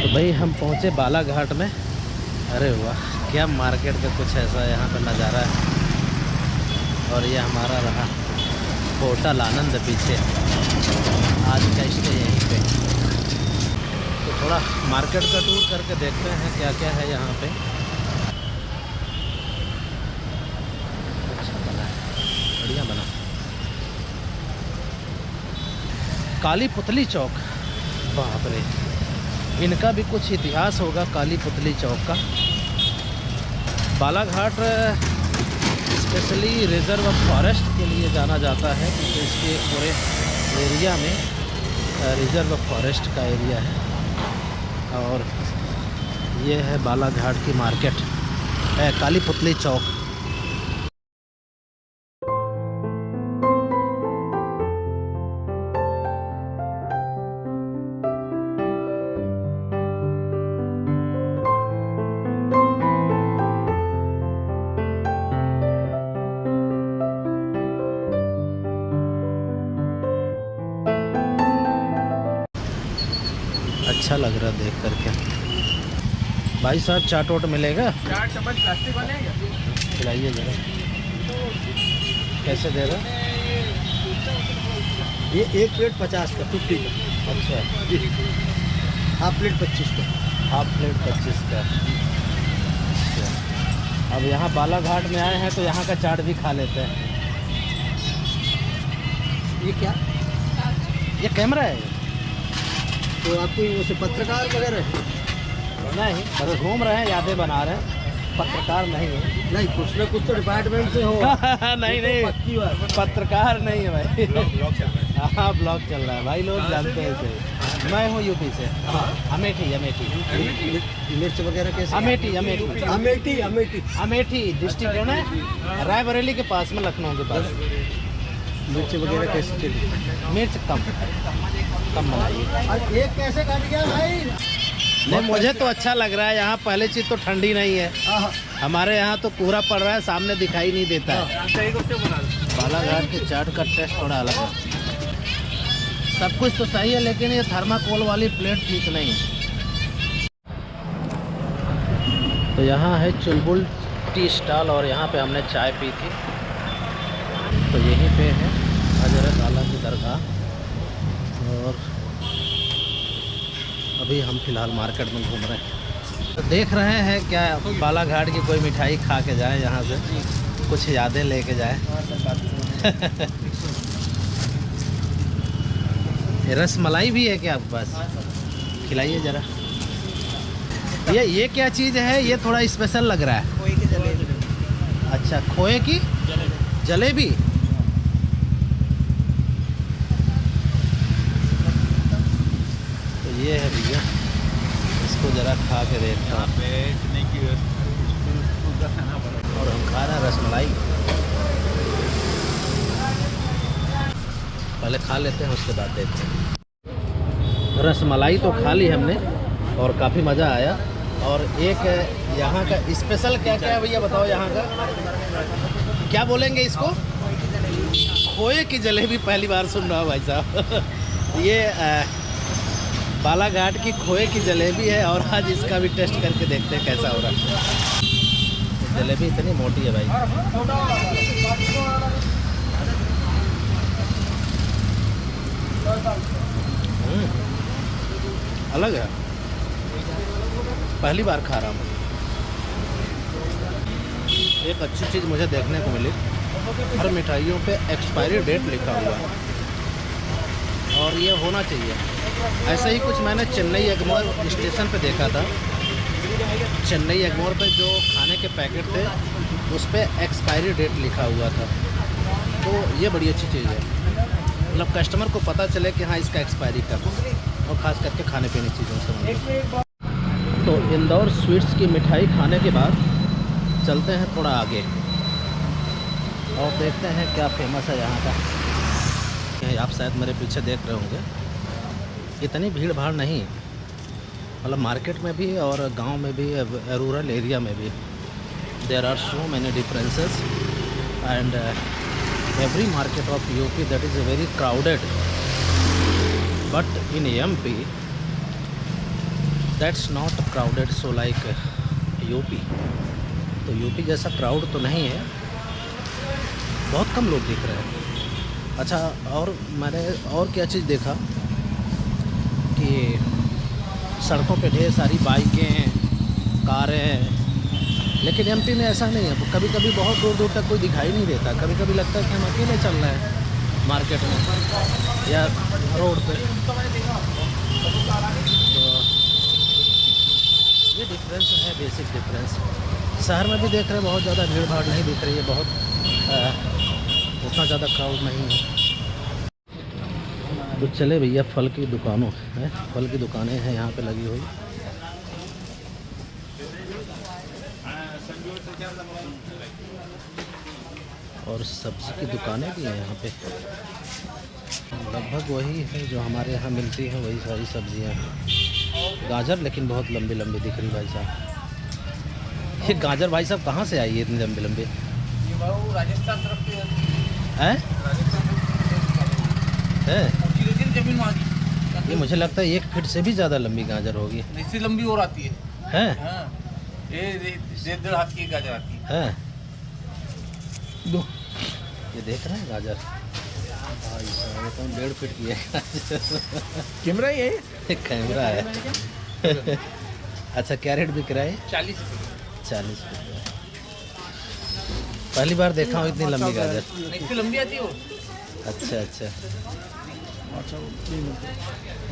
तो भाई हम पहुँचे बालाघाट में। अरे वाह, क्या मार्केट का कुछ ऐसा यहाँ पर नज़ारा है। और ये हमारा रहा होटल आनंद पीछे, आज का स्टे यहीं पे। तो थोड़ा मार्केट का टूर करके देखते हैं क्या क्या है यहाँ पे। अच्छा बना है, बढ़िया बना। काली पुतली चौक, बाप रे, इनका भी कुछ इतिहास होगा काली पुतली चौक का। बालाघाट स्पेशली रिजर्व फॉरेस्ट के लिए जाना जाता है, क्योंकि इसके पूरे एरिया में रिजर्व फॉरेस्ट का एरिया है। और ये है बालाघाट की मार्केट, काली पुतली चौक। अच्छा लग रहा है देख करके। भाई साहब चाट वोट मिलेगा? चाट चम्मच प्लास्टिक वाले हैं क्या? खिलाइए जरा, कैसे दे रहा? ये एक प्लेट 50 का, 50 का। अच्छा जी, हाफ प्लेट 25 का। हाफ प्लेट 25 का। अच्छा, अब यहाँ बालाघाट में आए हैं तो यहाँ का चाट भी खा लेते हैं। ये क्या? ये कैमरा है? तो आपको वैसे पत्रकार वगैरह नहीं, बस घूम रहे हैं, यादें बना रहे हैं, पत्रकार नहीं है। नहीं, कुछ ना कुछ तो डिपार्टमेंट से हो। नहीं नहीं, पक्की बात। पत्रकार नहीं है भाई। हाँ, ब्लॉग चल रहा है भाई, लोग जानते हैं इसे। मैं हूँ यूपी से। हाँ, अमेठी। मिर्च वगैरह कैसे? अमेठी अमेठी डिस्ट्रिक्ट है ना, रायबरेली के पास में, लखनऊ के पास। मिर्च वगैरह कैसे चली? मिर्च कम बनाइए। एक कैसे काट गया भाई? नहीं, मुझे तो अच्छा लग रहा है यहाँ। पहले चीज़ तो ठंडी नहीं है, हमारे यहाँ तो कोहरा पड़ रहा है, सामने दिखाई नहीं देता है। बालाघाट के चाट का टेस्ट थोड़ा अलग है। सब कुछ तो सही है, लेकिन ये थर्माकोल वाली प्लेट ठीक नहीं है। तो यहाँ है चुलबुल टी स्टॉल, और यहाँ पे हमने चाय पी थी। तो यहीं पे है हजरत आला की दरगाह। और अभी हम फ़िलहाल मार्केट में घूम रहे हैं, तो देख रहे हैं क्या बालाघाट की कोई मिठाई खा के जाए, यहाँ से कुछ यादें लेके जाए। ये रसमलाई भी है क्या आपके पास? खिलाइए ज़रा। ये क्या चीज़ है? ये थोड़ा स्पेशल लग रहा है। खोए की जलेबी। अच्छा, खोए की जलेबी। ये है भैया, इसको ज़रा खा के देखता हूँ। और हम खा रहे हैं रसमलाई, पहले खा लेते हैं उसके बाद देखते हैं। रसमलाई तो खा ली हमने और काफ़ी मज़ा आया। और एक यहाँ का स्पेशल क्या क्या है भैया, बताओ यहाँ का क्या बोलेंगे इसको? खोए की जलेबी पहली बार सुन रहा हूँ भाई साहब। ये बालाघाट की खोए की जलेबी है, और आज इसका भी टेस्ट करके देखते हैं कैसा हो रहा है। जलेबी इतनी मोटी है भाई। अलग है, पहली बार खा रहा हूँ। एक अच्छी चीज़ मुझे देखने को मिली, हर मिठाइयों पे एक्सपायरी डेट लिखा हुआ है, और ये होना चाहिए। ऐसा ही कुछ मैंने चेन्नई एगमोर स्टेशन पे देखा था। चेन्नई एगमोर पे जो खाने के पैकेट थे उस पर एक्सपायरी डेट लिखा हुआ था। तो ये बड़ी अच्छी चीज़ है, मतलब कस्टमर को पता चले कि हाँ इसका एक्सपायरी कब, और ख़ास करके खाने पीने चीज़ों से। तो इंदौर स्वीट्स की मिठाई खाने के बाद चलते हैं थोड़ा आगे और देखते हैं क्या फेमस है यहाँ का। आप शायद मेरे पीछे देख रहे होंगे, इतनी भीड़ भाड़ नहीं, मतलब मार्केट में भी और गांव में भी, रूरल एरिया में भी। There are so many differences and every market of UP that is very crowded, but in MP that's not crowded so like UP. तो यूपी जैसा क्राउड तो नहीं है, बहुत कम लोग दिख रहे हैं। अच्छा, और मैंने और क्या चीज़ देखा कि सड़कों पे ढेर सारी बाइकें, कारें, लेकिन एमपी में ऐसा नहीं है। कभी कभी बहुत दूर दूर तक कोई दिखाई नहीं देता, कभी कभी लगता है कि हम अकेले चल रहे हैं मार्केट में या रोड पे। तो ये डिफरेंस है, बेसिक डिफरेंस। शहर में भी देख रहे हैं बहुत ज़्यादा भीड़ भाड़ नहीं दिख रही है, बहुत उतना ज़्यादा क्राउड नहीं है। तो चले भैया, फल की दुकानों है, फल की दुकानें हैं यहाँ पे लगी हुई। और सब्ज़ी की दुकानें भी हैं यहाँ पे, लगभग वही है जो हमारे यहाँ मिलती है, वही सारी सब्जियाँ। गाजर लेकिन बहुत लंबी लंबी दिख रही भाई साहब। ये गाजर भाई साहब कहाँ से आई है इतनी लंबी लंबी? राजस्थान तरफ की है जमीन वहाँ की। ये मुझे लगता है 1 फीट से भी ज़्यादा लंबी गाजर होगी। इससे लंबी और आती है। ये 1.5 हाथ की गाजर आती है। ये देख रहे हैं गाजर भाई साहब, ये तो 1.5 फीट की है। कैमरा ही है, कैमरा है। अच्छा, क्या रेट बिक रहा है? 40 रुपये। 40 रुपये। पहली बार देखा हूँ इतनी लंबी गाजर। इससे लंबी आती है वो। अच्छा अच्छा।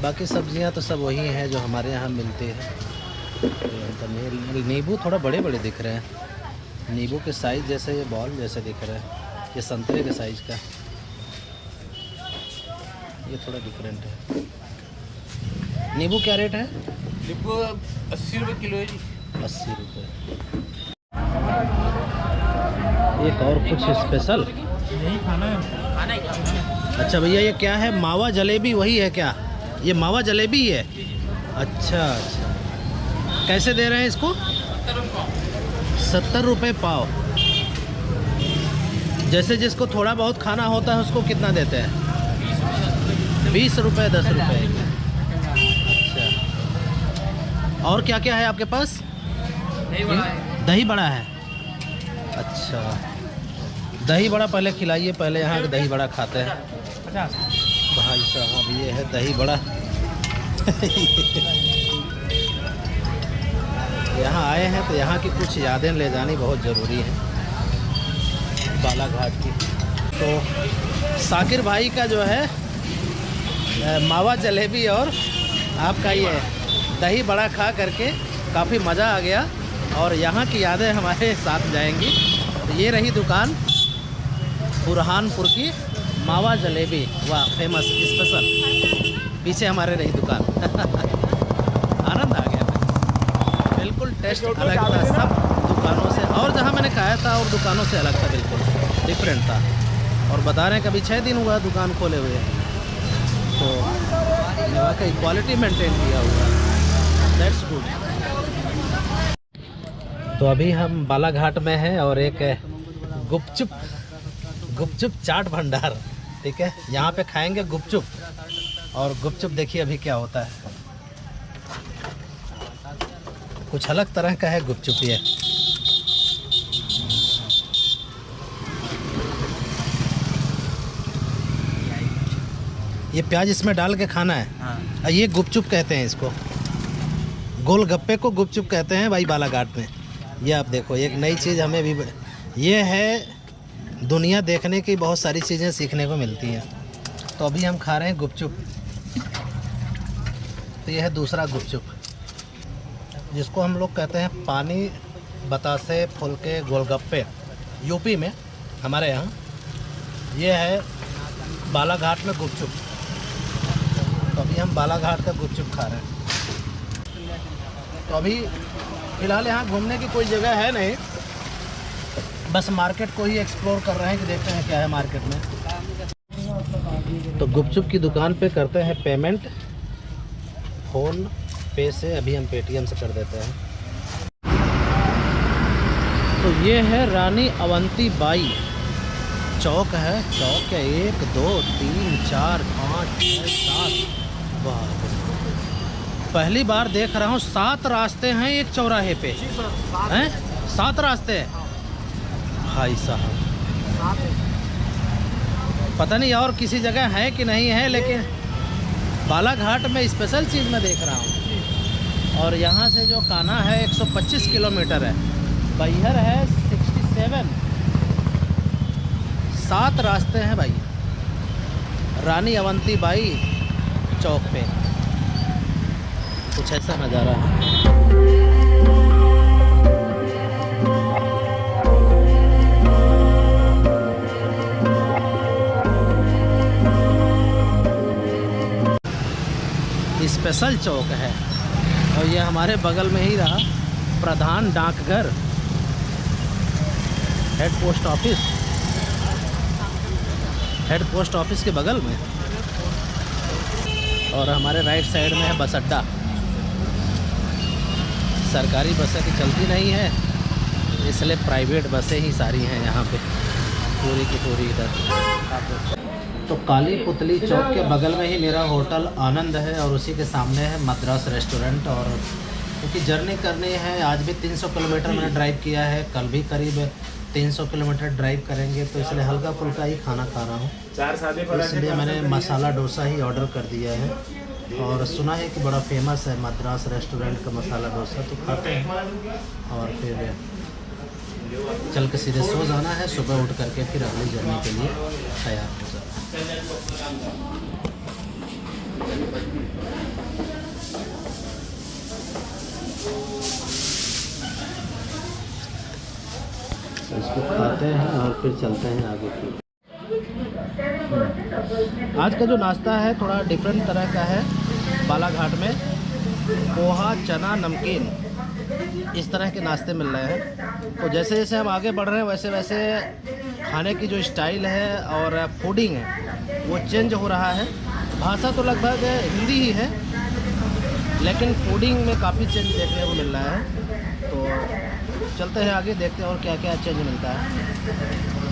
बाकी सब्जियां तो सब वही हैं जो हमारे यहाँ मिलती है। नींबू थोड़ा बड़े बड़े दिख रहे हैं, नींबू के साइज़ जैसे ये बॉल जैसे दिख रहा है, ये संतरे के साइज़ का, ये थोड़ा डिफरेंट है। नींबू क्या रेट है? नींबू 80 रुपये किलो है जी। 80 रुपये। एक और कुछ स्पेशल नहीं खाना है। अच्छा भैया, ये क्या है? मावा जलेबी वही है क्या? ये मावा जलेबी है? अच्छा अच्छा। कैसे दे रहे हैं इसको? 70 रुपये पाव। जैसे जिसको थोड़ा बहुत खाना होता है उसको कितना देते हैं? 20 रुपये, 10 रुपये। अच्छा, और क्या क्या है आपके पास? दही बड़ा है। अच्छा, दही बड़ा पहले खिलाइए, पहले यहाँ के दही बड़ा खाते हैं भाई साहब। ये है दही बड़ा। यहाँ आए हैं तो यहाँ की कुछ यादें ले जानी बहुत ज़रूरी है, बालाघाट की। तो साकिर भाई का जो है मावा जलेबी और आपका ये दही बड़ा खा करके काफ़ी मज़ा आ गया, और यहाँ की यादें हमारे साथ जाएंगी। तो ये रही दुकान, बुरहानपुर की मावा जलेबी, वाह फेमस स्पेशल। पीछे हमारे रही दुकान। आनंद आ गया, बिल्कुल टेस्ट अलग था सब दुकानों से, और जहाँ मैंने खाया था और दुकानों से अलग था, बिल्कुल डिफरेंट था। और बता रहे हैं कभी 6 दिन हुआ दुकान खोले हुए, तो वाकई क्वालिटी मेंटेन किया हुआ, दैट्स गुड। तो अभी हम बालाघाट में हैं और एक गुपचुप चाट भंडार, ठीक है, यहाँ पे खाएंगे गुपचुप। और गुपचुप देखिए अभी क्या होता है, कुछ अलग तरह का है गुपचुप। ये प्याज इसमें डाल के खाना है। हाँ। ये गुपचुप कहते हैं इसको, गोलगप्पे को गुपचुप कहते हैं भाई बालाघाट में। ये आप देखो, एक नई चीज़ हमें भी, ये है दुनिया देखने की, बहुत सारी चीज़ें सीखने को मिलती हैं। तो अभी हम खा रहे हैं गुपचुप। तो ये है दूसरा गुपचुप, जिसको हम लोग कहते हैं पानी बतासे फुलके गोलगप्पे, यूपी में हमारे यहाँ। ये है बालाघाट में गुपचुप। तो अभी हम बालाघाट का गुपचुप खा रहे हैं। तो अभी फ़िलहाल यहाँ घूमने की कोई जगह है नहीं, बस मार्केट को ही एक्सप्लोर कर रहे हैं कि देखते हैं क्या है मार्केट में। तो गुपचुप की दुकान पे करते हैं पेमेंट फ़ोन पे से। अभी हम पेटीएम से कर देते हैं। तो ये है रानी अवंती बाई चौक है। चौक है 1 2 3 4 5 6 7। वाह, पहली बार देख रहा हूँ 7 रास्ते हैं एक चौराहे पे हैं, 7 रास्ते हैं भाई साहब। पता नहीं और किसी जगह है कि नहीं है, लेकिन बालाघाट में स्पेशल चीज़ मैं देख रहा हूँ। और यहाँ से जो कान्हा है 125 किलोमीटर है, बैहर है 67। 7 रास्ते हैं भाई। रानी अवंती बाई चौक पे कुछ ऐसा नज़ारा है। स्पेशल चौक है और ये हमारे बगल में ही रहा प्रधान डाकघर, हेड पोस्ट ऑफिस के बगल में। और हमारे राइट साइड में है बस अड्डा। सरकारी बसें की चलती नहीं है, इसलिए प्राइवेट बसें ही सारी हैं यहाँ पे पूरी की पूरी इधर। तो काली पुतली चौक के बगल में ही मेरा होटल आनंद है और उसी के सामने है मद्रास रेस्टोरेंट। और क्योंकि जर्नी करनी है, आज भी 300 किलोमीटर मैंने ड्राइव किया है, कल भी करीब 300 किलोमीटर ड्राइव करेंगे, तो इसलिए हल्का फुल्का ही खाना खा रहा हूँ। इसलिए मैंने मसाला डोसा ही ऑर्डर कर दिया है और सुना है कि बड़ा फेमस है मद्रास रेस्टोरेंट का मसाला डोसा, तो खाते हैं और फिर चल के सीधे सो जाना है। सुबह उठ करके फिर अगली जर्नी के लिए तैयार हो जाना है। तो इसको खाते हैं और फिर चलते हैं आगे की। आज का जो नाश्ता है थोड़ा डिफरेंट तरह का है। बालाघाट में पोहा, चना, नमकीन, इस तरह के नाश्ते मिल रहे हैं। तो जैसे जैसे हम आगे बढ़ रहे हैं वैसे वैसे खाने की जो स्टाइल है और फूडिंग है वो चेंज हो रहा है। भाषा तो लगभग हिंदी ही है, लेकिन फूडिंग में काफ़ी चेंज देखने को मिल रहा है। तो चलते हैं आगे, देखते हैं और क्या क्या चेंज मिलता है।